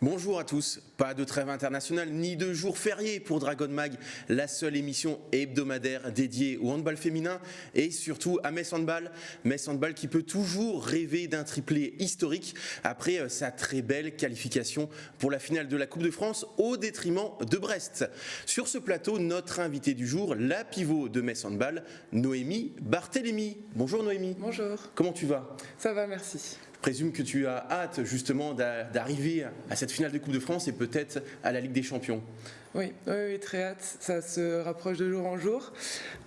Bonjour à tous, pas de trêve internationale ni de jour férié pour Dragon Mag, la seule émission hebdomadaire dédiée au handball féminin et surtout à Metz Handball. Metz Handball qui peut toujours rêver d'un triplé historique après sa très belle qualification pour la finale de la Coupe de France au détriment de Brest. Sur ce plateau, notre invitée du jour, la pivot de Metz Handball, Noémie Barthélémy. Bonjour Noémie. Bonjour. Comment tu vas ? Ça va, merci. Je présume que tu as hâte justement d'arriver à cette finale de Coupe de France et peut-être à la Ligue des Champions. Oui, très hâte. Ça se rapproche de jour en jour.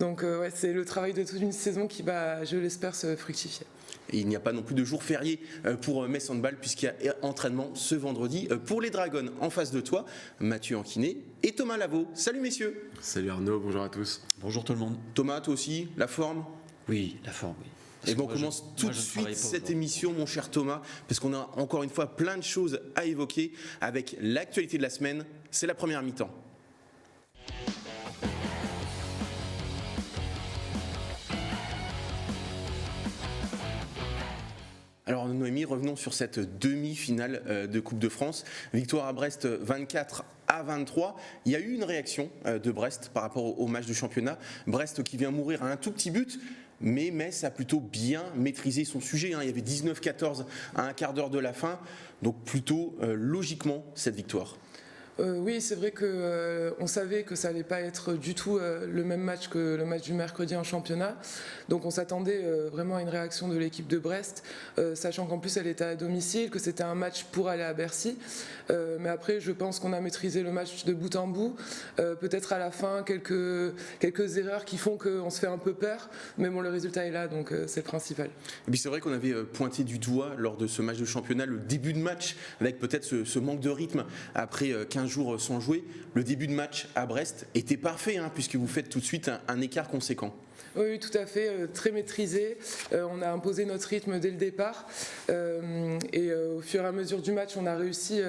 Donc c'est le travail de toute une saison qui va, je l'espère, se fructifier. Et il n'y a pas non plus de jour férié pour Metz Handball puisqu'il y a entraînement ce vendredi pour les Dragons. En face de toi, Mathieu Anquinet et Thomas Lavaux. Salut messieurs. Salut Arnaud, bonjour à tous. Bonjour tout le monde. Thomas, toi aussi, la forme ? Oui, la forme, oui. Et bon, on commence tout de suite cette émission, mon cher Thomas, parce qu'on a encore une fois plein de choses à évoquer avec l'actualité de la semaine. C'est la première mi-temps. Alors Noémie, revenons sur cette demi-finale de Coupe de France. Victoire à Brest 24-23. Il y a eu une réaction de Brest par rapport au match de championnat. Brest qui vient mourir à un tout petit but. Mais Metz a plutôt bien maîtrisé son sujet. Il y avait 19-14 à un quart d'heure de la fin. Donc plutôt logiquement cette victoire. Oui, c'est vrai qu'on savait que ça n'allait pas être du tout le même match que le match du mercredi en championnat. Donc on s'attendait vraiment à une réaction de l'équipe de Brest, sachant qu'en plus elle était à domicile, que c'était un match pour aller à Bercy. Mais après, je pense qu'on a maîtrisé le match de bout en bout. Peut-être à la fin, quelques erreurs qui font qu'on se fait un peu peur. Mais bon, le résultat est là, donc c'est le principal. Et puis c'est vrai qu'on avait pointé du doigt lors de ce match de championnat le début de match, avec peut-être ce manque de rythme après 15 jours sans jouer. Le début de match à Brest était parfait, puisque vous faites tout de suite un écart conséquent. Oui, tout à fait, très maîtrisé. On a imposé notre rythme dès le départ et au fur et à mesure du match, on a réussi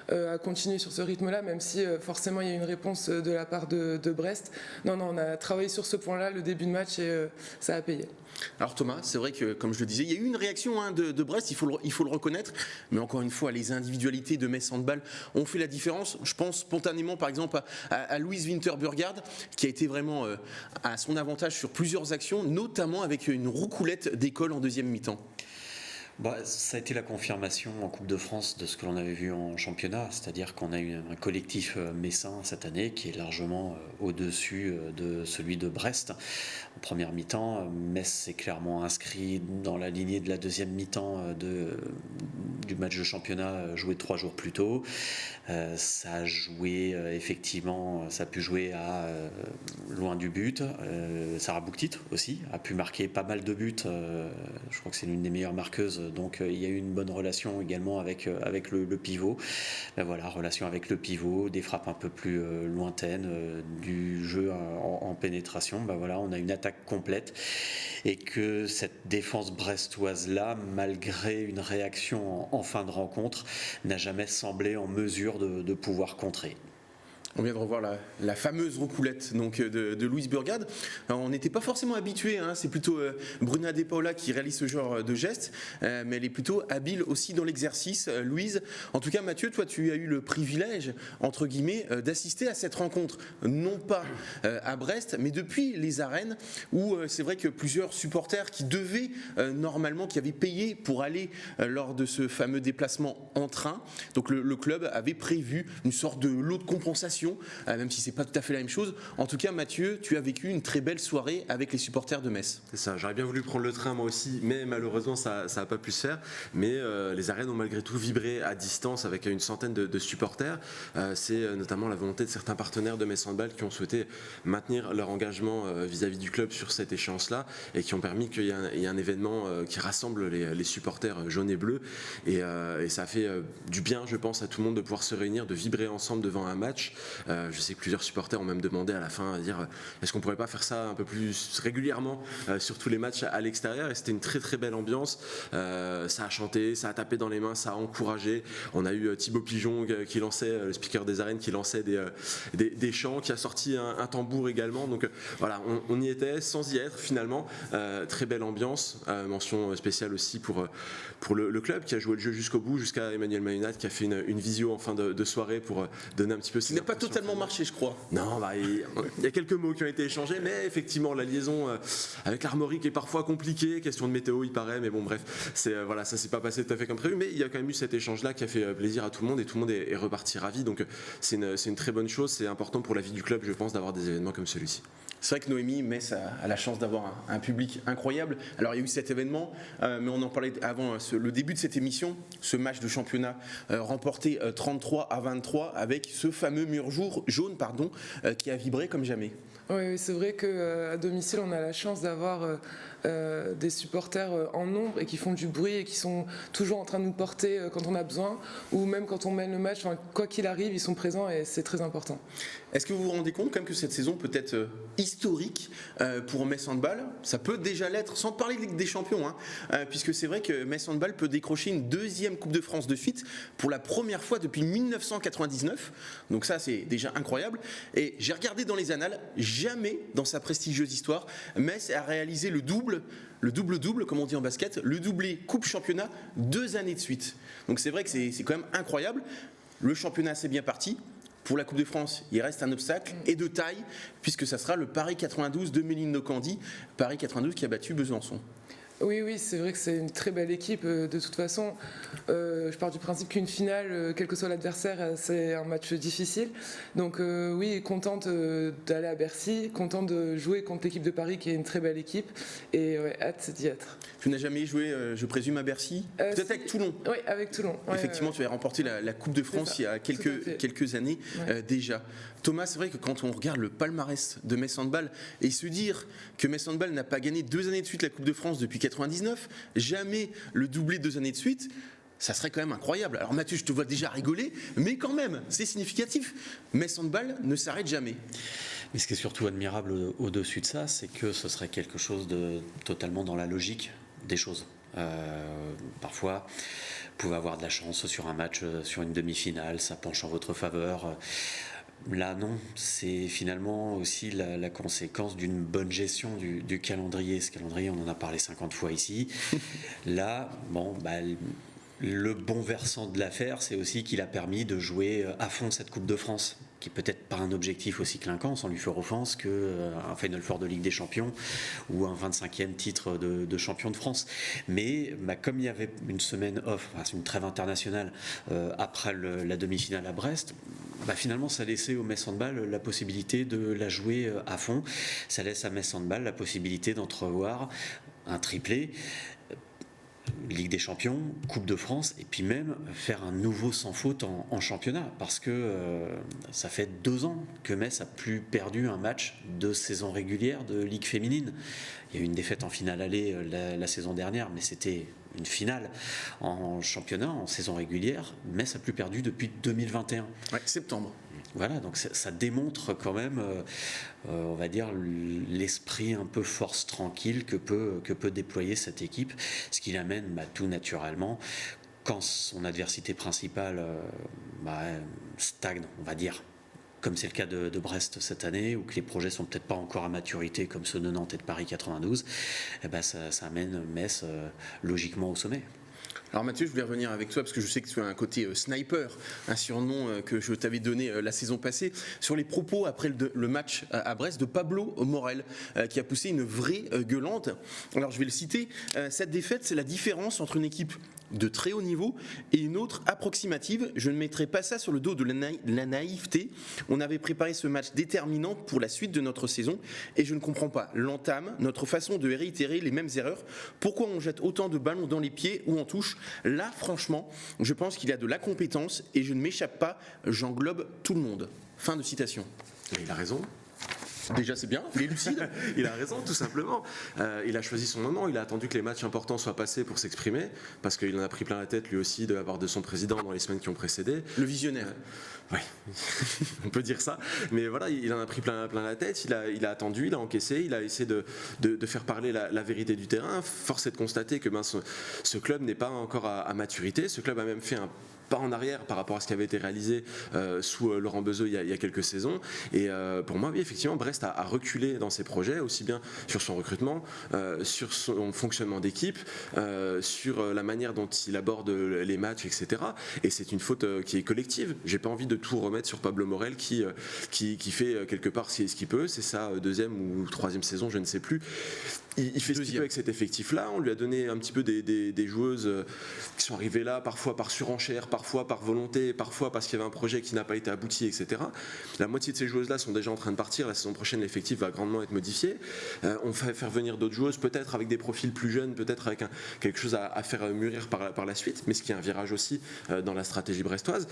à continuer sur ce rythme-là, même si forcément il y a une réponse de la part de Brest. Non, on a travaillé sur ce point-là, le début de match, et ça a payé. Alors Thomas, c'est vrai que, comme je le disais, il y a eu une réaction de Brest, il faut le reconnaître, mais encore une fois, les individualités de Metz Handball ont fait la différence. Je pense spontanément, par exemple, à Louise Winter-Burgard, qui a été vraiment à son avantage sur plusieurs actions, notamment avec une roucoulette d'école en deuxième mi-temps. Ça a été la confirmation en Coupe de France de ce que l'on avait vu en championnat, c'est-à-dire qu'on a eu un collectif messin cette année qui est largement au-dessus de celui de Brest. En première mi-temps, Metz s'est clairement inscrit dans la lignée de la deuxième mi-temps du match de championnat joué 3 jours plus tôt. Ça a joué effectivement, ça a pu jouer à loin du but. Sarah Bouktit aussi a pu marquer pas mal de buts. Je crois que c'est l'une des meilleures marqueuses. Donc il y a eu une bonne relation également avec le pivot. Relation avec le pivot, des frappes un peu plus lointaines, du jeu en pénétration. On a une attaque complète et que cette défense brestoise-là, malgré une réaction en fin de rencontre, n'a jamais semblé en mesure de pouvoir contrer. On vient de revoir la fameuse roucoulette de Louise Burgard. Alors, on n'était pas forcément habitué, c'est plutôt Bruna De Paula qui réalise ce genre de geste, mais elle est plutôt habile aussi dans l'exercice, Louise. En tout cas, Mathieu, toi, tu as eu le privilège, entre guillemets, d'assister à cette rencontre, non pas à Brest, mais depuis les arènes, où c'est vrai que plusieurs supporters qui devaient normalement, qui avaient payé pour aller lors de ce fameux déplacement en train, donc le club avait prévu une sorte de lot de compensation, même si c'est pas tout à fait la même chose. En tout cas, Mathieu, tu as vécu une très belle soirée avec les supporters de Metz. C'est ça, j'aurais bien voulu prendre le train moi aussi, mais malheureusement ça n'a pas pu se faire. Mais les arènes ont malgré tout vibré à distance avec une centaine de supporters. C'est notamment la volonté de certains partenaires de Metz Handball qui ont souhaité maintenir leur engagement vis-à-vis du club sur cette échéance-là et qui ont permis qu'il y ait un événement qui rassemble les supporters jaunes et bleus. Et ça a fait du bien, je pense, à tout le monde de pouvoir se réunir, de vibrer ensemble devant un match. Je sais que plusieurs supporters ont même demandé à la fin à dire est-ce qu'on pourrait pas faire ça un peu plus régulièrement sur tous les matchs à l'extérieur, et c'était une très très belle ambiance. Ça a chanté, ça a tapé dans les mains, ça a encouragé. On a eu Thibaut Pigeon qui lançait, le speaker des arènes, qui lançait des chants, qui a sorti un tambour également. Donc voilà, on y était sans y être finalement. Très belle ambiance. Mention spéciale aussi pour le club qui a joué le jeu jusqu'au bout, jusqu'à Emmanuel Mayunat qui a fait une visio en fin de soirée pour donner un petit peu ses Il n'a pas impressions. totalement marché, je crois. Non, il y a quelques mots qui ont été échangés, mais effectivement la liaison avec l'Armorique est parfois compliquée, question de météo il paraît, mais bon bref, voilà, ça s'est pas passé tout à fait comme prévu, mais il y a quand même eu cet échange là qui a fait plaisir à tout le monde, et tout le monde est reparti ravi, donc c'est une très bonne chose. C'est important pour la vie du club, je pense, d'avoir des événements comme celui-ci. C'est vrai que Noémie Metz a la chance d'avoir un public incroyable. Alors il y a eu cet événement, mais on en parlait avant le début de cette émission, ce match de championnat remporté 33-23 avec ce fameux mur jaune qui a vibré comme jamais. Oui, c'est vrai qu'à domicile, on a la chance d'avoir des supporters en nombre et qui font du bruit et qui sont toujours en train de nous porter quand on a besoin, ou même quand on mène le match, quoi qu'il arrive, ils sont présents et c'est très important. Est-ce que vous vous rendez compte quand même que cette saison peut être historique pour Metz Handball? Ça peut déjà l'être, sans parler de Ligue des Champions, puisque c'est vrai que Metz Handball peut décrocher une deuxième Coupe de France de suite pour la première fois depuis 1999. Donc ça, c'est déjà incroyable. Et j'ai regardé dans les annales, jamais dans sa prestigieuse histoire, Metz a réalisé le double-double, comme on dit en basket, le doublé Coupe-Championnat 2 années de suite. Donc c'est vrai que c'est quand même incroyable. Le championnat, c'est bien parti. Pour la Coupe de France, il reste un obstacle, et de taille, puisque ça sera le Paris 92 de Méline Nocandi, Paris 92 qui a battu Besançon. Oui, c'est vrai que c'est une très belle équipe. De toute façon, je pars du principe qu'une finale, quel que soit l'adversaire, c'est un match difficile. Donc oui, contente d'aller à Bercy, contente de jouer contre l'équipe de Paris qui est une très belle équipe, et hâte d'y être. Tu n'as jamais joué, je présume, à Bercy? Peut-être si. avec Toulon. Oui, avec Toulon. Effectivement, tu avais remporté la Coupe de France il y a quelques années déjà. Thomas, c'est vrai que quand on regarde le palmarès de Metz Handball et se dire que Metz Handball n'a pas gagné 2 années de suite la Coupe de France depuis 99, jamais le doublé 2 années de suite, ça serait quand même incroyable. Alors Mathieu, je te vois déjà rigoler, mais quand même, c'est significatif. Metz Handball ne s'arrête jamais. Mais ce qui est surtout admirable au-dessus de ça, c'est que ce serait quelque chose de totalement dans la logique des choses. Parfois, vous pouvez avoir de la chance sur un match, sur une demi-finale, ça penche en votre faveur. Là, non, c'est finalement aussi la conséquence d'une bonne gestion du calendrier. Ce calendrier, on en a parlé 50 fois ici. Là, le bon versant de l'affaire, c'est aussi qu'il a permis de jouer à fond cette Coupe de France, qui est peut-être pas un objectif aussi clinquant, sans lui faire offense, qu'un Final Four de Ligue des Champions ou un 25e titre de champion de France. Mais comme il y avait une semaine off, une trêve internationale après la demi-finale à Brest, finalement ça laissait au Metz Handball la possibilité de la jouer à fond. Ça laisse à Metz Handball la possibilité d'entrevoir un triplé, Ligue des Champions, Coupe de France, et puis même faire un nouveau sans faute en championnat, parce que ça fait 2 ans que Metz a plus perdu un match de saison régulière de Ligue féminine. Il y a eu une défaite en finale aller la saison dernière, mais c'était une finale en championnat, en saison régulière. Metz a plus perdu depuis 2021. Ouais, septembre. Voilà, donc ça démontre quand même, on va dire, l'esprit un peu force tranquille que peut déployer cette équipe, ce qui l'amène tout naturellement, quand son adversité principale stagne, on va dire, comme c'est le cas de Brest cette année, ou que les projets sont peut-être pas encore à maturité comme ceux de Nantes et de Paris 92, ça amène Metz logiquement au sommet. Alors Mathieu, je voulais revenir avec toi parce que je sais que tu as un côté sniper, un surnom que je t'avais donné la saison passée, sur les propos après le match à Brest de Pablo Morel, qui a poussé une vraie gueulante. Alors je vais le citer, cette défaite, c'est la différence entre une équipe de très haut niveau et une autre approximative. Je ne mettrai pas ça sur le dos de la naïveté. On avait préparé ce match déterminant pour la suite de notre saison et je ne comprends pas l'entame, notre façon de réitérer les mêmes erreurs. Pourquoi on jette autant de ballons dans les pieds ou en touche? Là, franchement, je pense qu'il y a de la compétence et je ne m'échappe pas, j'englobe tout le monde. Fin de citation. Et il a raison. Déjà, c'est bien, il est lucide. Il a raison, tout simplement. Il a choisi son moment, il a attendu que les matchs importants soient passés pour s'exprimer, parce qu'il en a pris plein la tête lui aussi de la part de son président dans les semaines qui ont précédé. Le visionnaire. Oui, on peut dire ça. Mais voilà, il en a pris plein la tête, il a attendu, il a encaissé, il a essayé de faire parler la vérité du terrain. Force est de constater que ce club n'est pas encore à maturité. Ce club a même fait un pas en arrière par rapport à ce qui avait été réalisé sous Laurent Bezeau il y a quelques saisons. Et pour moi, oui, effectivement, Brest a reculé dans ses projets, aussi bien sur son recrutement, sur son fonctionnement d'équipe, sur la manière dont il aborde les matchs, etc. Et c'est une faute qui est collective. J'ai pas envie de tout remettre sur Pablo Morel qui fait quelque part ce qu'il peut. C'est sa deuxième ou troisième saison, je ne sais plus. Il fait ce qu'il peut avec cet effectif-là. On lui a donné un petit peu des joueuses qui sont arrivées là, parfois par surenchère, parfois par volonté, parfois parce qu'il y avait un projet qui n'a pas été abouti, etc. La moitié de ces joueuses-là sont déjà en train de partir. La saison prochaine, l'effectif va grandement être modifié. On va faire venir d'autres joueuses, peut-être avec des profils plus jeunes, peut-être avec quelque chose à faire mûrir par la suite, mais ce qui est un virage aussi dans la stratégie brestoise.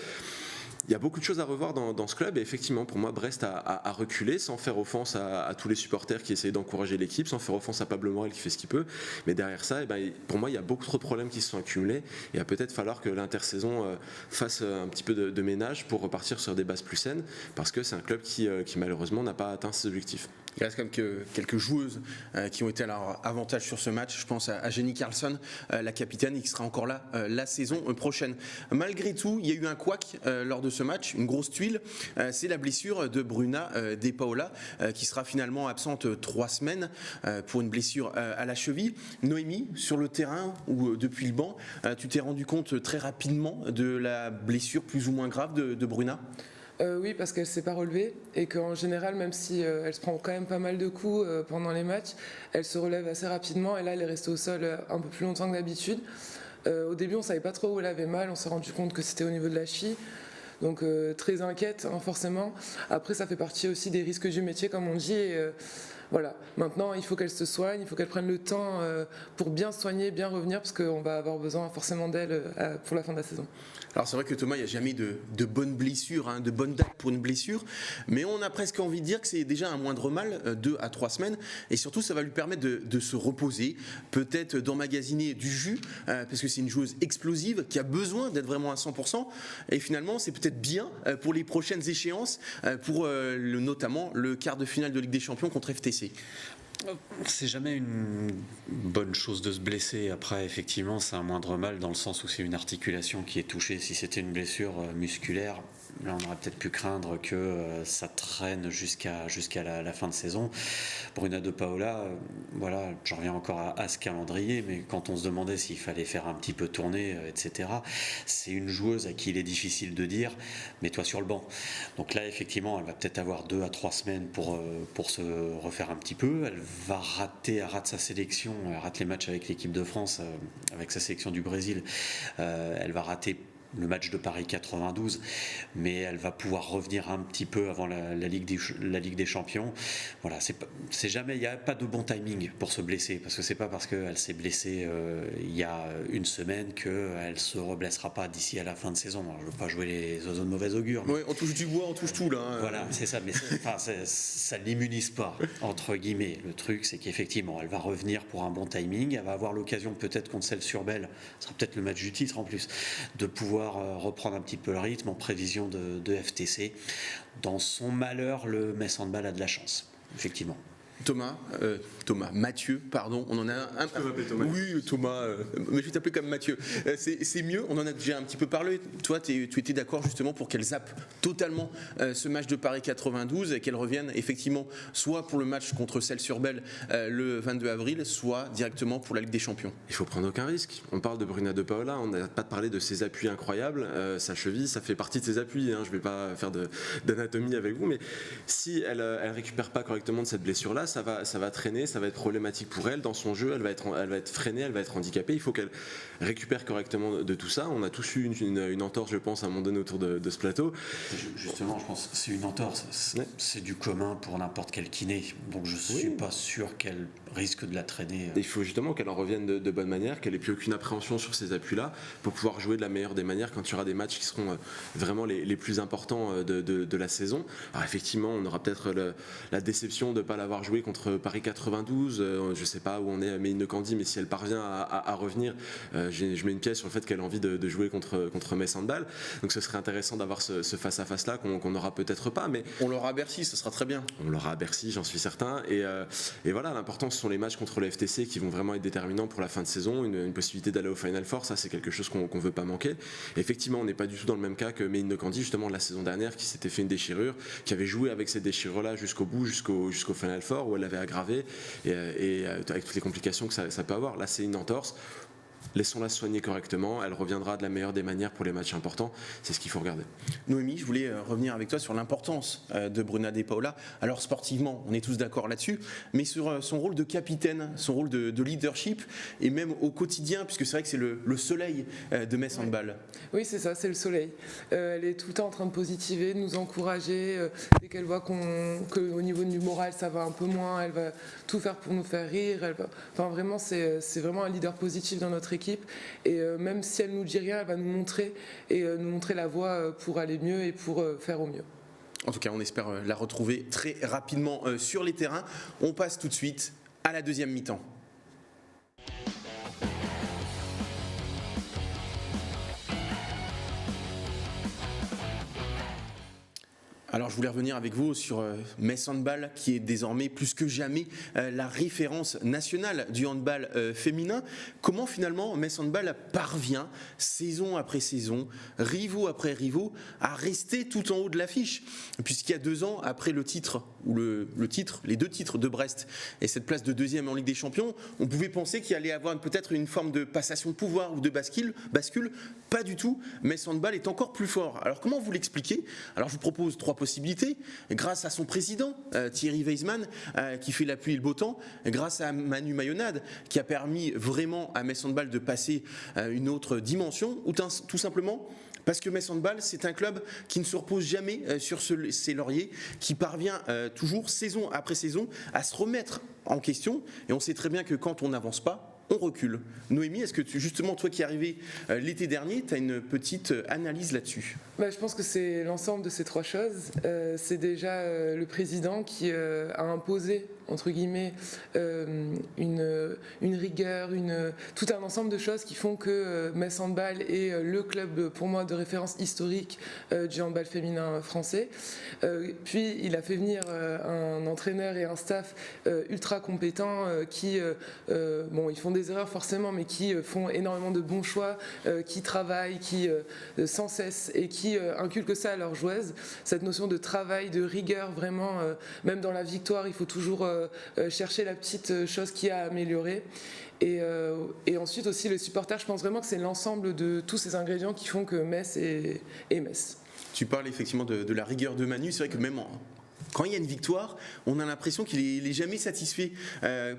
Il y a beaucoup de choses à revoir dans ce club et effectivement pour moi Brest a reculé sans faire offense à tous les supporters qui essayent d'encourager l'équipe, sans faire offense à Pablo Morel qui fait ce qu'il peut, mais derrière ça pour moi il y a beaucoup trop de problèmes qui se sont accumulés et il va peut-être falloir que l'intersaison fasse un petit peu de ménage pour repartir sur des bases plus saines parce que c'est un club qui malheureusement n'a pas atteint ses objectifs. Il reste quand même quelques joueuses qui ont été à leur avantage sur ce match. Je pense à Jenny Carlson, la capitaine, et qui sera encore là la saison prochaine. Malgré tout, il y a eu un couac lors de ce match, une grosse tuile. C'est la blessure de Bruna De Paola, qui sera finalement absente 3 semaines pour une blessure à la cheville. Noémie, sur le terrain ou depuis le banc, tu t'es rendu compte très rapidement de la blessure plus ou moins grave de Bruna ? Oui, parce qu'elle ne s'est pas relevée et qu'en général, même si elle se prend quand même pas mal de coups pendant les matchs, elle se relève assez rapidement et là, elle est restée au sol un peu plus longtemps que d'habitude. Au début, on ne savait pas trop où elle avait mal, on s'est rendu compte que c'était au niveau de la cheville. Donc très inquiète, hein, forcément. Après, ça fait partie aussi des risques du métier, comme on dit. Et, voilà. Maintenant, il faut qu'elle se soigne, il faut qu'elle prenne le temps pour bien se soigner, bien revenir, parce qu'on va avoir besoin forcément d'elle pour la fin de la saison. Alors c'est vrai que Thomas, il n'y a jamais de bonnes blessures, de bonnes dates pour une blessure, mais on a presque envie de dire que c'est déjà un moindre mal, 2 à 3 semaines, et surtout ça va lui permettre de se reposer, peut-être d'emmagasiner du jus, parce que c'est une joueuse explosive qui a besoin d'être vraiment à 100%, et finalement c'est peut-être bien pour les prochaines échéances, pour notamment le quart de finale de Ligue des Champions contre FTC. C'est jamais une bonne chose de se blesser. Après, effectivement, c'est un moindre mal dans le sens où c'est une articulation qui est touchée. Si c'était une blessure musculaire, là, on aurait peut-être pu craindre que ça traîne jusqu'à la fin de saison. Bruna De Paola, voilà, j'en reviens encore à ce calendrier, mais quand on se demandait s'il fallait faire un petit peu tourner, etc., c'est une joueuse à qui il est difficile de dire « mets-toi sur le banc ». Donc là, effectivement, elle va peut-être avoir 2 à 3 semaines pour se refaire un petit peu. Elle rate sa sélection, elle rate les matchs avec l'équipe de France, avec sa sélection du Brésil. Elle va rater le match de Paris 92, mais elle va pouvoir revenir un petit peu avant la Ligue des Champions. Voilà, c'est jamais, il n'y a pas de bon timing pour se blesser, parce que c'est pas parce qu'elle s'est blessée il y a une semaine qu'elle se reblessera pas d'ici à la fin de saison. Alors, je ne veux pas jouer les oiseaux de mauvais augure. Oui, on touche du bois, on touche tout là. Voilà, c'est ça, mais ça ne l'immunise pas, entre guillemets. Le truc, c'est qu'effectivement, elle va revenir pour un bon timing, elle va avoir l'occasion peut-être contre Celles-sur-Belle, ce sera peut-être le match du titre en plus, de pouvoir reprendre un petit peu le rythme en prévision de FTC. Dans son malheur, le Metz Handball a de la chance, effectivement. Mathieu, pardon, on en a un. Tu peux m'appeler Thomas. Oui, Thomas, mais je vais t'appeler comme Mathieu. C'est mieux, on en a déjà un petit peu parlé. Toi, tu étais d'accord justement pour qu'elle zappe totalement ce match de Paris 92 et qu'elle revienne effectivement soit pour le match contre Celles-sur-Belle le 22 avril, soit directement pour la Ligue des Champions. Il faut prendre aucun risque. On parle de Bruna De Paola, on n'a pas parlé de ses appuis incroyables. Sa cheville, ça fait partie de ses appuis. Je ne vais pas faire d'anatomie avec vous, mais si elle récupère pas correctement de cette blessure-là, ça va traîner, ça va être problématique pour elle dans son jeu, elle va être freinée, elle va être handicapée. Il faut qu'elle récupère correctement de tout ça. On a tous eu une entorse, je pense, à un moment donné autour de ce plateau. Justement, je pense que c'est une entorse. C'est du commun pour n'importe quel kiné. Donc je ne suis pas sûr qu'elle risque de la traîner. Et il faut justement qu'elle en revienne de bonne manière, qu'elle n'ait plus aucune appréhension sur ces appuis-là, pour pouvoir jouer de la meilleure des manières quand il y aura des matchs qui seront vraiment les plus importants de la saison. Alors effectivement, on aura peut-être la déception de ne pas l'avoir joué contre Paris 92. Je ne sais pas où on est Meïne Candy, mais si elle parvient à revenir, je mets une pièce sur le fait qu'elle a envie de jouer contre Metz Handball. Donc ce serait intéressant d'avoir ce face-à-face-là qu'on n'aura peut-être pas. Mais on l'aura à Bercy, ce sera très bien. On l'aura à Bercy, j'en suis certain. Et voilà, l'important, ce sont les matchs contre le FTC qui vont vraiment être déterminants pour la fin de saison. Une possibilité d'aller au Final Four, ça c'est quelque chose qu'on ne veut pas manquer. Et effectivement, on n'est pas du tout dans le même cas que Meïne Candy, justement, la saison dernière, qui s'était fait une déchirure, qui avait joué avec cette déchirure-là jusqu'au bout, jusqu'au Final Four, où elle l'avait aggravée, et avec toutes les complications que ça peut avoir. Là, c'est une entorse. Laissons-la se soigner correctement, elle reviendra de la meilleure des manières pour les matchs importants, c'est ce qu'il faut regarder. Noémie, je voulais revenir avec toi sur l'importance de Bruna De Paula. Alors sportivement, on est tous d'accord là-dessus, mais sur son rôle de capitaine, son rôle de leadership, et même au quotidien, puisque c'est vrai que c'est le soleil de Metz Handball. Oui, c'est ça, c'est le soleil. Elle est tout le temps en train de positiver, de nous encourager. Dès qu'elle voit qu'au niveau du moral, ça va un peu moins, elle va tout faire pour nous faire rire. Enfin, vraiment, c'est vraiment un leader positif dans notre équipe. Et même si elle nous dit rien, elle va nous montrer la voie pour aller mieux et pour faire au mieux. En tout cas, on espère la retrouver très rapidement sur les terrains. On passe tout de suite à la deuxième mi-temps. Alors je voulais revenir avec vous sur Metz Handball, qui est désormais plus que jamais la référence nationale du handball féminin. Comment finalement Metz Handball parvient, saison après saison, rivaux après rivaux, à rester tout en haut de l'affiche? Puisqu'il y a 2 ans, après le titre, ou les 2 titres de Brest et cette place de 2e en Ligue des Champions, on pouvait penser qu'il allait avoir peut-être une forme de passation de pouvoir ou de bascule. Pas du tout. Metz Handball est encore plus fort. Alors comment vous l'expliquez? Alors je vous propose 3 possibilités. Grâce à son président, Thierry Weisman, qui fait la pluie et le beau temps, grâce à Manu Mayonade, qui a permis vraiment à Metz Handball de passer une autre dimension, ou tout simplement parce que Metz Handball, c'est un club qui ne se repose jamais sur ses lauriers, qui parvient toujours, saison après saison, à se remettre en question. Et on sait très bien que quand on n'avance pas, on recule. Noémie, est-ce que justement, toi qui es arrivée l'été dernier, tu as une petite analyse là-dessus? Je pense que c'est l'ensemble de ces 3 choses. C'est déjà le président qui a imposé, entre guillemets, une rigueur, tout un ensemble de choses qui font que Metz Handball est le club, pour moi, de référence historique du handball féminin français. Puis, il a fait venir un entraîneur et un staff ultra compétents qui, ils font des erreurs forcément, mais qui font énormément de bons choix, qui travaillent, qui sans cesse, et qui inculquent ça à leurs joueuses, cette notion de travail, de rigueur, vraiment, même dans la victoire, il faut toujours chercher la petite chose qui a amélioré. Et ensuite aussi, les supporters, je pense vraiment que c'est l'ensemble de tous ces ingrédients qui font que Metz est Metz. Tu parles effectivement de la rigueur de Manu, c'est vrai que même quand il y a une victoire, on a l'impression qu'il n'est jamais satisfait.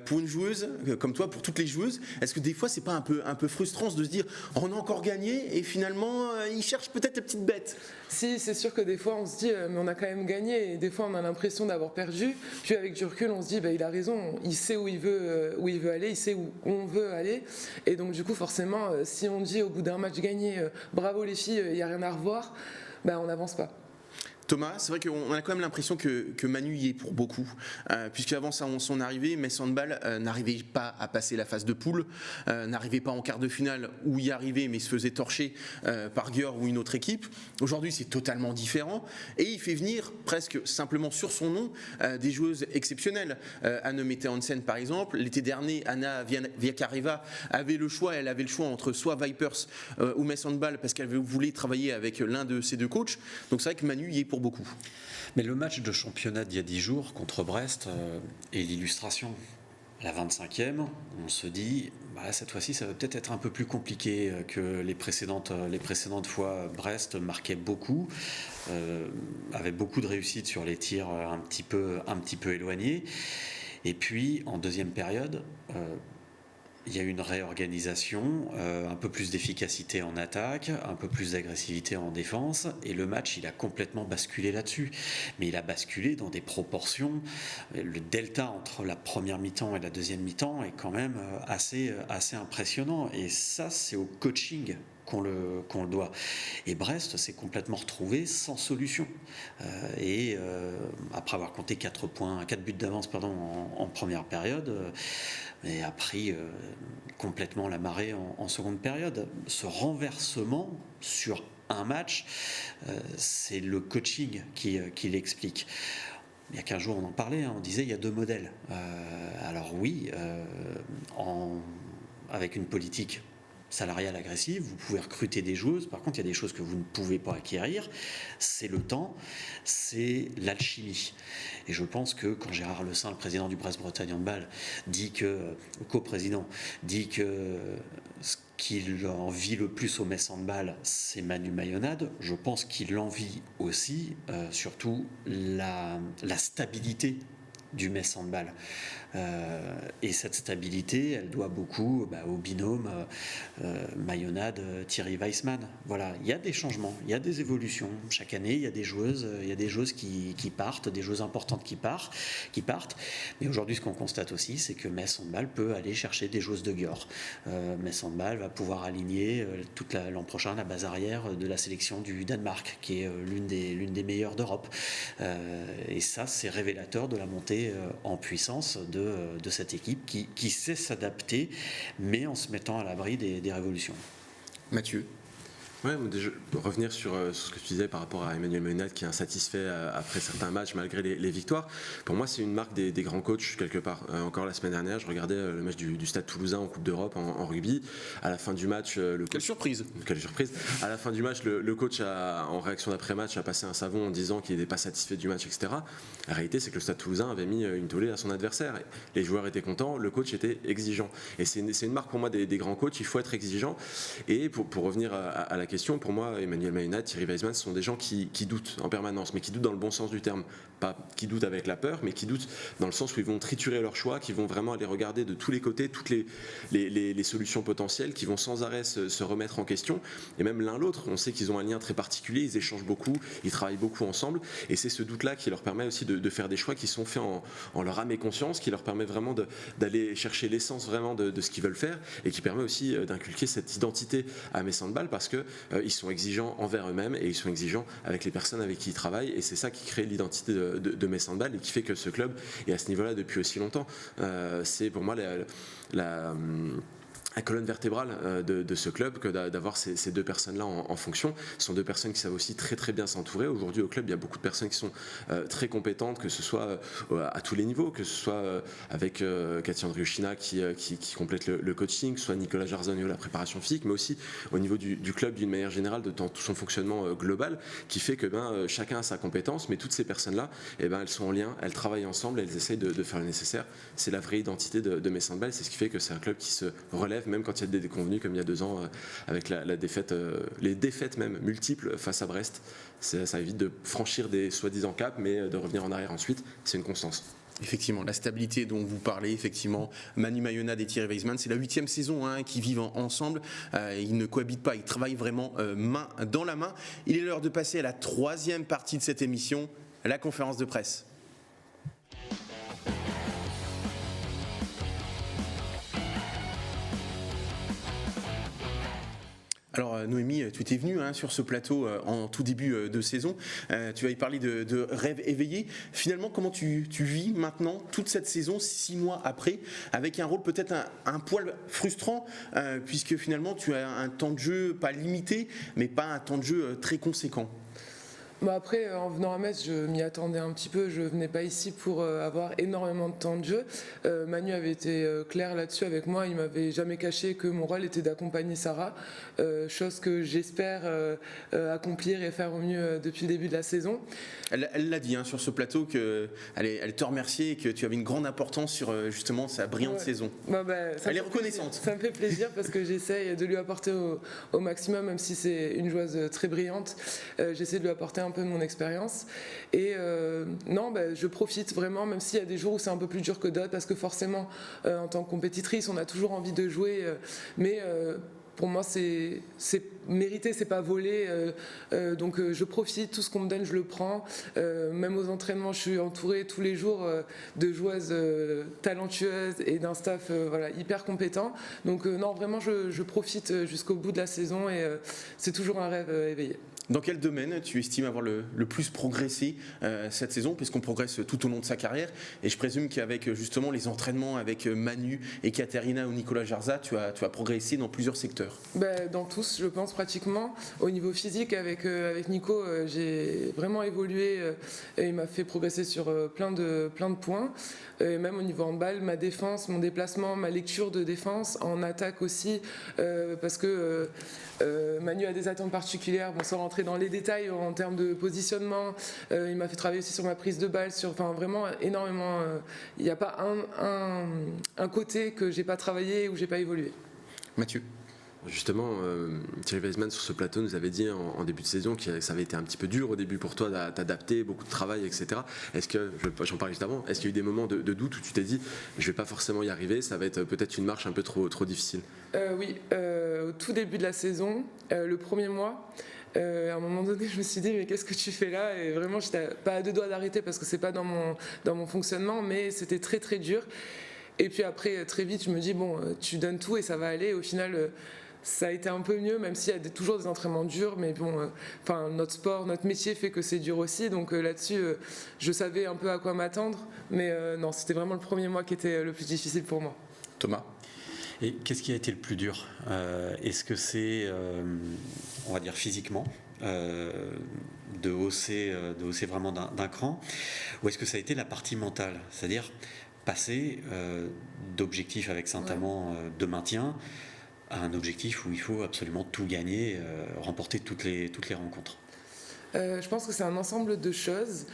Pour une joueuse comme toi, pour toutes les joueuses, est-ce que des fois c'est pas un peu frustrant de se dire on a encore gagné et finalement il cherche peut-être la petite bête? Si, c'est sûr que des fois on se dit mais on a quand même gagné, et des fois on a l'impression d'avoir perdu. Puis avec du recul on se dit il a raison, il sait où il veut aller, il sait où on veut aller. Et donc du coup forcément si on dit au bout d'un match gagné bravo les filles, il n'y a rien à revoir, on n'avance pas. Thomas, c'est vrai qu'on a quand même l'impression que Manu y est pour beaucoup, puisqu'avant son arrivée, Metz Handball n'arrivait pas à passer la phase de poule, n'arrivait pas en quart de finale où y arrivait, mais se faisait torcher par Győr ou une autre équipe. Aujourd'hui, c'est totalement différent, et il fait venir presque simplement sur son nom des joueuses exceptionnelles. Anne Mette Hansen, par exemple. L'été dernier, Anna Viakareva avait le choix entre soit Vipers ou Metz Handball, parce qu'elle voulait travailler avec l'un de ces 2 coachs. Donc c'est vrai que Manu y est pour beaucoup. Mais le match de championnat d'il y a 10 jours contre Brest est l'illustration. La 25e, on se dit, cette fois-ci, ça va peut-être être un peu plus compliqué que les précédentes fois. Brest marquait beaucoup, avait beaucoup de réussite sur les tirs un petit peu éloignés. Et puis, en deuxième période, il y a une réorganisation, un peu plus d'efficacité en attaque, un peu plus d'agressivité en défense, et le match il a complètement basculé là-dessus. Mais il a basculé dans des proportions, le delta entre la première mi-temps et la deuxième mi-temps est quand même assez impressionnant, et ça c'est au coaching qu'on le doit. Et Brest s'est complètement retrouvé sans solution. Après avoir compté 4 buts d'avance en première période, mais a pris complètement la marée en seconde période. Ce renversement sur un match, c'est le coaching qui l'explique. Il y a 15 jours, on en parlait, on disait il y a 2 modèles. Alors oui, avec une politique salariale agressive, vous pouvez recruter des joueuses. Par contre, il y a des choses que vous ne pouvez pas acquérir. C'est le temps, c'est l'alchimie. Et je pense que quand Gérard Le Saint, le président du Brest-Bretagne Handball, co-président, dit que ce qu'il envie le plus au Metz Handball, c'est Manu Mayonade, je pense qu'il envie aussi, surtout, la stabilité du Metz Handball. Et cette stabilité, elle doit beaucoup au binôme Mayonade-Thierry Weissman. Voilà, il y a des changements, il y a des évolutions. Chaque année, il y a des joueuses qui partent, des joueuses importantes qui partent. Mais aujourd'hui, ce qu'on constate aussi, c'est que Metz Handball peut aller chercher des joueuses de Gior. Metz Handball va pouvoir aligner l'an prochain la base arrière de la sélection du Danemark, qui est l'une des meilleures d'Europe. Et ça, c'est révélateur de la montée en puissance de cette équipe qui sait s'adapter, mais en se mettant à l'abri des révolutions. Mathieu. Ouais, déjà, revenir sur ce que tu disais par rapport à Emmanuel Mayonade qui est insatisfait après certains matchs malgré les victoires. Pour moi, c'est une marque des grands coachs quelque part. Encore la semaine dernière, je regardais le match du Stade Toulousain en Coupe d'Europe en rugby. À la fin du match, Quelle surprise. À la fin du match, le coach en réaction d'après-match a passé un savon en disant qu'il n'était pas satisfait du match, etc. La réalité, c'est que le Stade Toulousain avait mis une tollée à son adversaire. Les joueurs étaient contents, le coach était exigeant. Et c'est une marque pour moi des grands coachs. Il faut être exigeant. Et pour revenir à la question, pour moi, Emmanuel Mayonade, Thierry Weissman, ce sont des gens qui doutent en permanence, mais qui doutent dans le bon sens du terme. Pas qui doutent avec la peur, mais qui doutent dans le sens où ils vont triturer leurs choix, qui vont vraiment aller regarder de tous les côtés toutes les solutions potentielles, qui vont sans arrêt se remettre en question. Et même l'un l'autre, on sait qu'ils ont un lien très particulier, ils échangent beaucoup, ils travaillent beaucoup ensemble. Et c'est ce doute-là qui leur permet aussi de faire des choix qui sont faits en leur âme et conscience, qui leur permet vraiment d'aller chercher l'essence vraiment de ce qu'ils veulent faire, et qui permet aussi d'inculquer cette identité à Metz Handball, parce que ils sont exigeants envers eux-mêmes et ils sont exigeants avec les personnes avec qui ils travaillent, et c'est ça qui crée l'identité de Metz Handball et qui fait que ce club est à ce niveau-là depuis aussi longtemps. C'est pour moi la colonne vertébrale de ce club que d'avoir ces 2 personnes-là en fonction. Ce sont 2 personnes qui savent aussi très très bien s'entourer. Aujourd'hui au club, il y a beaucoup de personnes qui sont très compétentes, que ce soit à tous les niveaux, que ce soit avec Katia Andriushina qui complète le coaching, que ce soit Nicolas Jarzonio la préparation physique, mais aussi au niveau du club d'une manière générale, dans tout son fonctionnement global, qui fait que chacun a sa compétence, mais toutes ces personnes-là, elles sont en lien, elles travaillent ensemble, elles essayent de faire le nécessaire. C'est la vraie identité de Metz Handball, c'est ce qui fait que c'est un club qui se relève même quand il y a des déconvenus comme il y a 2 ans avec la défaite, les défaites même multiples face à Brest. Ça évite de franchir des soi-disant caps, mais de revenir en arrière ensuite. C'est une constance. Effectivement, la stabilité dont vous parlez, effectivement, Manu Mayonade et Thierry Weissman, c'est la 8e saison qu'ils vivent ensemble. Ils ne cohabitent pas, ils travaillent vraiment main dans la main. Il est l'heure de passer à la 3e partie de cette émission, la conférence de presse. Alors Noémie, tu t'es venue sur ce plateau en tout début de saison. Tu vas y parler de rêve éveillé. Finalement, comment tu vis maintenant toute cette saison, 6 mois après, avec un rôle peut-être un poil frustrant, puisque finalement tu as un temps de jeu pas limité, mais pas un temps de jeu très conséquent. Après, en venant à Metz, je m'y attendais un petit peu. Je venais pas ici pour avoir énormément de temps de jeu. Manu avait été clair là-dessus avec moi. Il m'avait jamais caché que mon rôle était d'accompagner Sarah, chose que j'espère accomplir et faire au mieux depuis le début de la saison. Elle l'a dit sur ce plateau qu'elle te remerciait et que tu avais une grande importance sur justement sa brillante saison. Elle est reconnaissante. Ça me fait plaisir parce que j'essaye de lui apporter au maximum, même si c'est une joueuse très brillante. J'essaie de lui apporter un un peu de mon expérience. Et non, je profite vraiment, même s'il y a des jours où c'est un peu plus dur que d'autres, parce que forcément, en tant que compétitrice, on a toujours envie de jouer, mais pour moi, c'est mérité, c'est pas volé. Donc je profite, tout ce qu'on me donne, je le prends. Même aux entraînements, je suis entourée tous les jours de joueuses talentueuses et d'un staff hyper compétent. Donc non, vraiment, je profite jusqu'au bout de la saison et c'est toujours un rêve éveillé. Dans quel domaine tu estimes avoir le plus progressé cette saison, puisqu'on progresse tout au long de sa carrière, et je présume qu'avec justement les entraînements avec Manu et Katerina ou Nicolas Jarza, tu as progressé dans plusieurs secteurs? Dans tous, je pense pratiquement. Au niveau physique, avec Nico, j'ai vraiment évolué et il m'a fait progresser sur plein de points. Et même au niveau handball, ma défense, mon déplacement, ma lecture de défense, en attaque aussi, parce que Manu a des attentes particulières, sans rentrer dans les détails en termes de positionnement. Il m'a fait travailler aussi sur ma prise de balle, vraiment énormément. Il n'y a pas un côté que j'ai pas travaillé ou j'ai pas évolué. Mathieu? Justement, Thierry Weisman sur ce plateau nous avait dit en début de saison que ça avait été un petit peu dur au début pour toi d'adapter, beaucoup de travail, etc. Est-ce que, j'en parlais juste avant, est-ce qu'il y a eu des moments de doute où tu t'es dit je vais pas forcément y arriver, ça va être peut-être une marche un peu trop difficile? Oui, au tout début de la saison, le premier mois, à un moment donné, je me suis dit mais qu'est-ce que tu fais là? Et vraiment, j'étais pas à deux doigts d'arrêter parce que c'est pas dans mon fonctionnement, mais c'était très très dur. Et puis après, très vite, je me dis bon, tu donnes tout et ça va aller. Au final, ça a été un peu mieux, même s'il y a toujours des entraînements durs, mais bon, notre sport, notre métier fait que c'est dur aussi, donc là-dessus, je savais un peu à quoi m'attendre, mais non, c'était vraiment le premier mois qui était le plus difficile pour moi. Thomas? Et qu'est-ce qui a été le plus dur? Est-ce que c'est, on va dire physiquement, de hausser vraiment d'un cran, ou est-ce que ça a été la partie mentale, c'est-à-dire passer d'objectif avec Saint-Amand de maintien à un objectif où il faut absolument tout gagner, remporter toutes les rencontres? Je pense que c'est un ensemble de choses.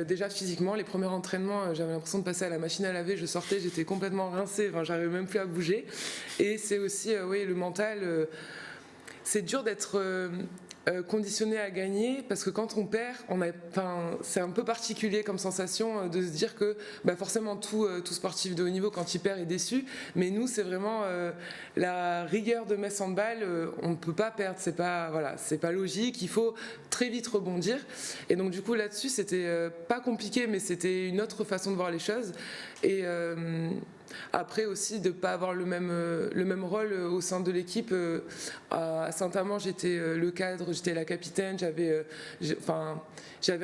Déjà physiquement, les premiers entraînements, j'avais l'impression de passer à la machine à laver, je sortais, j'étais complètement rincée, j'arrivais même plus à bouger. Et c'est aussi le mental. C'est dur d'être conditionné à gagner parce que quand on perd, c'est un peu particulier comme sensation de se dire que forcément tout sportif de haut niveau quand il perd est déçu, mais nous c'est vraiment la rigueur de Metz Handball, on ne peut pas perdre, c'est pas logique, il faut très vite rebondir, et donc du coup là-dessus c'était pas compliqué, mais c'était une autre façon de voir les choses. Et après aussi de ne pas avoir le même rôle au sein de l'équipe. À Saint-Amand, j'étais le cadre, j'étais la capitaine, j'avais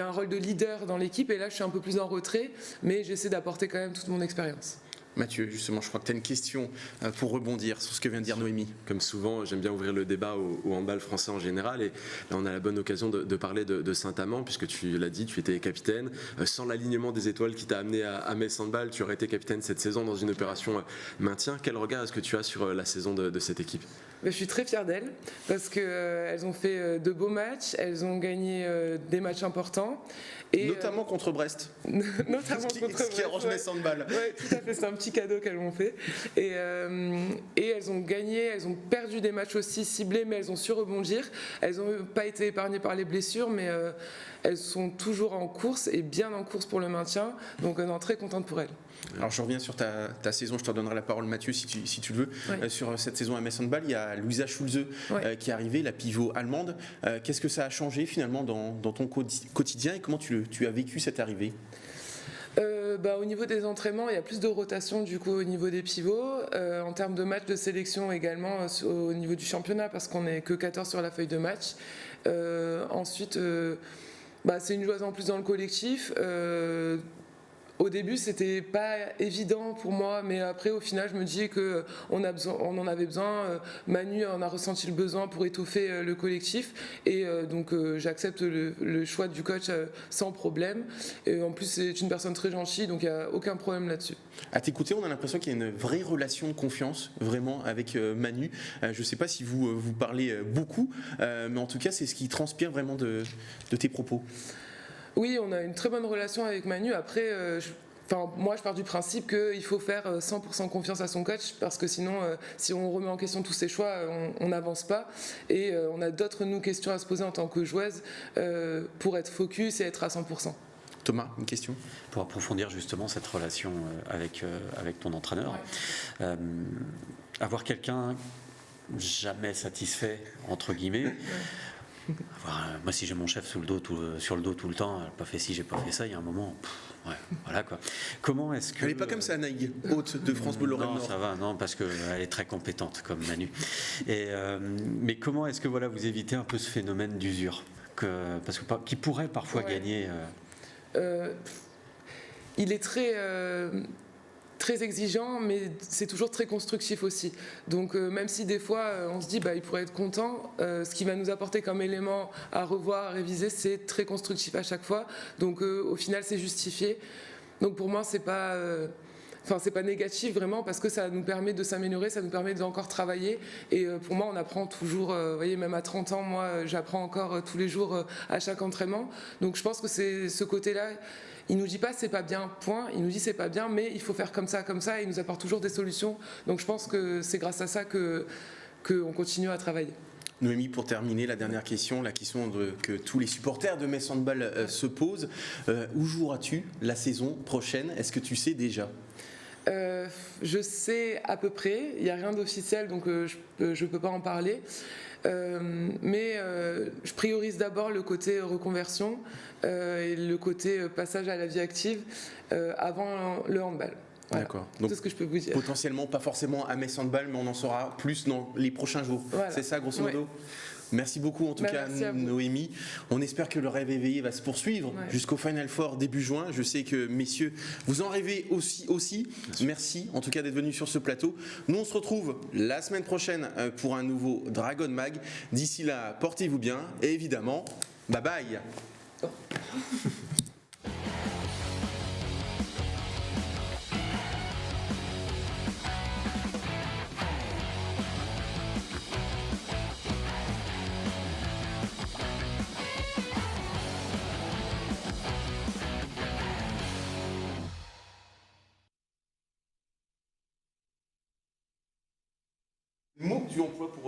un rôle de leader dans l'équipe, et là je suis un peu plus en retrait, mais j'essaie d'apporter quand même toute mon expérience. Mathieu, justement, je crois que tu as une question pour rebondir sur ce que vient de dire Noémie. Comme souvent, j'aime bien ouvrir le débat au handball français en général, et là on a la bonne occasion de parler de Saint-Amand, puisque tu l'as dit, tu étais capitaine. Sans l'alignement des étoiles qui t'a amené à Metz Handball, tu aurais été capitaine cette saison dans une opération maintien. Quel regard est-ce que tu as sur la saison de cette équipe? Je suis très fière d'elles parce qu'elles ont fait de beaux matchs, elles ont gagné des matchs importants. Et notamment contre Brest. Notamment contre Brest. Ce qui arrange Metz Handball. Oui, tout à fait, c'est un petit cadeau qu'elles m'ont fait. Et elles ont gagné, elles ont perdu des matchs aussi ciblés, mais elles ont su rebondir. Elles n'ont pas été épargnées par les blessures, mais elles sont toujours en course et bien en course pour le maintien. Donc non, très contente pour elles. Alors je reviens sur ta saison, je te redonnerai la parole Mathieu si tu le veux. Oui. Sur cette saison à Metz Handball, il y a Luisa Schulze qui est arrivée, la pivot allemande. Qu'est-ce que ça a changé finalement dans ton quotidien et comment tu as vécu cette arrivée? Au niveau des entraînements, il y a plus de rotation du coup au niveau des pivots. En termes de matchs de sélection également au niveau du championnat, parce qu'on n'est que 14 sur la feuille de match. Ensuite, c'est une joueuse en plus dans le collectif. Au début, c'était pas évident pour moi, mais après, au final, je me dis qu'on en avait besoin. Manu en a ressenti le besoin pour étoffer le collectif, et donc j'accepte le choix du coach sans problème. Et en plus, c'est une personne très gentille, donc il n'y a aucun problème là-dessus. À t'écouter, on a l'impression qu'il y a une vraie relation de confiance, vraiment, avec Manu. Je ne sais pas si vous parlez beaucoup, mais en tout cas, c'est ce qui transpire vraiment de tes propos. Oui, on a une très bonne relation avec Manu. Après, moi, je pars du principe qu'il faut faire 100% confiance à son coach parce que sinon, si on remet en question tous ses choix, on n'avance pas et on a d'autres questions à se poser en tant que joueuse pour être focus et être à 100%. Thomas, une question ? Pour approfondir justement cette relation avec ton entraîneur, avoir quelqu'un jamais satisfait, entre guillemets. Moi, si j'ai mon chef sur le dos tout le temps, j'ai pas fait ci, j'ai pas fait ça, il y a un moment, voilà quoi. Comment est-ce que... Elle n'est pas comme ça, Naïg, haute de France Bleu Lorraine Nord. Non, ça va, non, parce qu'elle est très compétente comme Manu. Mais comment est-ce que vous évitez un peu ce phénomène d'usure qui pourrait parfois gagner il est très exigeant, mais c'est toujours très constructif aussi. Donc même si des fois on se dit il pourrait être content, ce qui va nous apporter comme élément à revoir, à réviser, c'est très constructif à chaque fois. Donc au final c'est justifié. Donc pour moi c'est pas négatif vraiment parce que ça nous permet de s'améliorer, ça nous permet d'encore travailler et pour moi on apprend toujours, vous voyez même à 30 ans, moi j'apprends encore tous les jours à chaque entraînement. Donc je pense que c'est ce côté-là. Il nous dit pas c'est pas bien, point. Il nous dit c'est pas bien, mais il faut faire comme ça, et il nous apporte toujours des solutions. Donc je pense que c'est grâce à ça qu'on continue à travailler. Noémie, pour terminer, la dernière question, la question que tous les supporters de Metz Handball se posent. Où joueras-tu la saison prochaine ? Est-ce que tu sais déjà ? Je sais à peu près. Il n'y a rien d'officiel, donc je ne peux pas en parler. Mais je priorise d'abord le côté reconversion et le côté passage à la vie active avant le handball. Voilà. D'accord. Donc, c'est ce que je peux vous dire. Potentiellement, pas forcément à Metz Handball, mais on en saura plus dans les prochains jours. Voilà. C'est ça, grosso modo ? Merci beaucoup en tout cas Noémie. On espère que le rêve éveillé va se poursuivre jusqu'au Final Four début juin. Je sais que messieurs, vous en rêvez aussi. Merci en tout cas d'être venus sur ce plateau. Nous on se retrouve la semaine prochaine pour un nouveau Dragon Mag. D'ici là, portez-vous bien et évidemment, bye bye. Le mot que tu emploies pour